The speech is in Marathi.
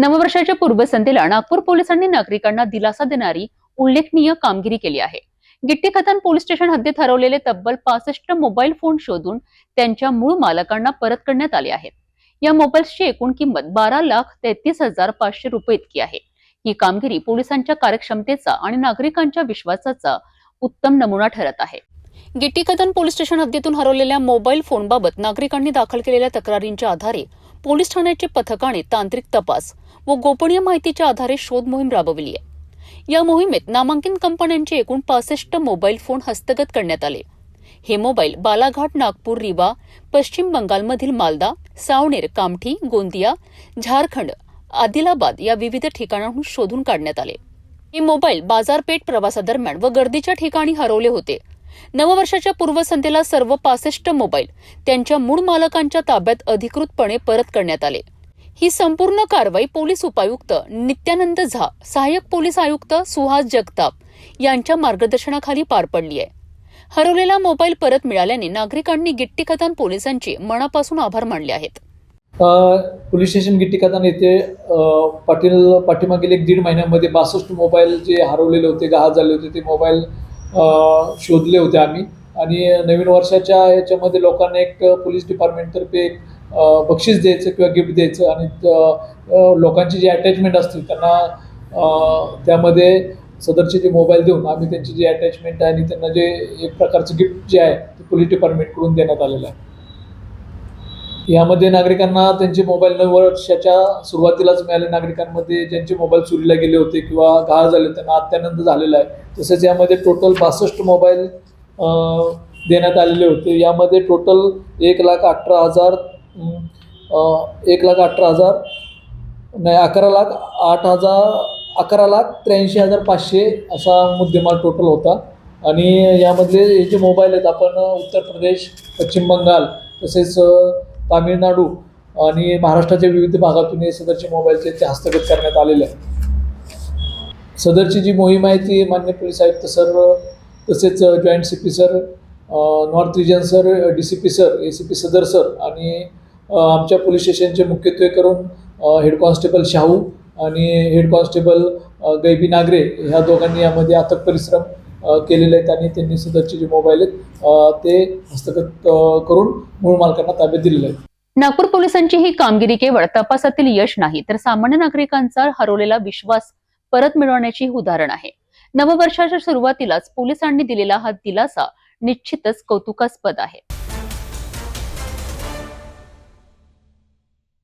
नववर्षाच्या पूर्वसंध्येला नागपूर पोलिसांनी नागरिकांना दिलासा देणारी उल्लेखनीय कामगिरी केली आहे। गिट्टी खतान पोलीस स्टेशन हद्दीत हरवलेले तब्बल 65 मोबाईल फोन शोधून त्यांच्या मूळ मालकांना परत करण्यात आले आहेत। या मोबाईल्सची एकूण किंमत 12,33,500 रुपये इतकी आहे। ही कामगिरी पोलिसांच्या कार्यक्षमतेचा आणि नागरिकांच्या विश्वासाचा उत्तम नमुना ठरत आहे। गिट्टी खतान पोलीस स्टेशन हद्दीतून हरवलेल्या मोबाईल फोनबाबत नागरिकांनी दाखल केलेल्या तक्रारींच्या आधारे पोलीस ठाण्याच्या पथकाने तांत्रिक तपास व गोपनीय माहितीच्या आधारे शोध मोहीम राबविली आहे। या मोहिमेत नामांकित कंपन्यांचे एकूण 65 मोबाईल फोन हस्तगत करण्यात आले। हे मोबाईल बालाघाट, नागपूर, रीवा, पश्चिम बंगालमधील मालदा, सावनेर, कामठी, गोंदिया, झारखंड, आदिलाबाद या विविध ठिकाणांहून शोधून काढण्यात आले। हे मोबाईल बाजारपेठ प्रवासादरम्यान व गर्दीच्या ठिकाणी हरवले होते। नववर्षाच्या पूर्वसंध्येला सर्व 65 मोबाईल त्यांच्या मूळ मालकांच्या ताब्यात अधिकृतपणे परत करण्यात आले। ही संपूर्ण कारवाई पोलीस उपायुक्त नित्यानंद झा, सहाय्यक पोलीस आयुक्त सुहास जगताप यांच्या मार्गदर्शनाखाली पार पडली आहे। हरवलेला मोबाईल परत मिळाल्याने नागरिकांनी गिट्टी खतान पोलिसांचे मनापासून आभार मानले आहेत। पोलीस स्टेशन गिट्टी खतान येथे पाठीमागील 1-1.5 महिन्यामध्ये 62 मोबाईल जे हरवलेले होते, गहाळ झाले होते, ते मोबाईल शोधले होते आम्ही। आणि नवीन वर्षाच्या याच्यामध्ये लोकांना एक पोलीस डिपार्टमेंटतर्फे बक्षीस द्यायचं किंवा गिफ्ट द्यायचं आणि लोकांची जी अटॅचमेंट असतील त्यांना त्यामध्ये सदरचे जे मोबाईल देऊन आम्ही त्यांची जी अटॅचमेंट आहे आणि त्यांना जे एक प्रकारचं गिफ्ट जे आहे ते पोलीस डिपार्टमेंटकडून देण्यात आलेलं आहे। यामध्ये नागरिकांना त्यांचे मोबाईल नवीन वर्षाच्या सुरुवातीलाच मिळाले। नागरिकांमध्ये ज्यांचे मोबाईल चोरीला गेले होते किंवा गहाळ झाले त्यांना अत्यानंद झालेला आहे। तसेच यामध्ये टोटल 62 मोबाईल देण्यात आलेले होते। यामध्ये टोटल 11,83,500 असा मुद्देमाल टोटल होता। आणि यामधले हे जे मोबाईल आहेत आपण उत्तर प्रदेश, पश्चिम बंगाल तसेच तामिळनाडू आणि महाराष्ट्राच्या विविध भागातून हे सदरचे मोबाईलचे ते हस्तगत करण्यात आलेले आहे। सदरची जी मोहीम आहे ती माननीय पोलीस आयुक्त सर तसेच joint CP sir, north region sir, DCP sir, ACP सदर सर आणि आमच्या पोलीस स्टेशनचे मुख्यत्वे करून हेड कॉन्स्टेबल शाहू आणि हेड कॉन्स्टेबल गैबी नागरे ह्या दोघांनी यामध्ये अथक परिश्रम केलेले आहेत आणि त्यांनी सदरचे जे मोबाईल आहेत ते हस्तगत करून मूळ मालकांना ताब्यात दिलेले आहेत। नागपूर पोलिसांची ही कामगिरी केवळ तपासातील यश नाही तर सामान्य नागरिकांचा हरवलेला विश्वास परत मिळवण्याची उदाहरण आहे। नववर्षाच्या सुरुवातीलाच पोलिसांनी दिलेला हा दिलासा निश्चितच कौतुकास्पद आहे।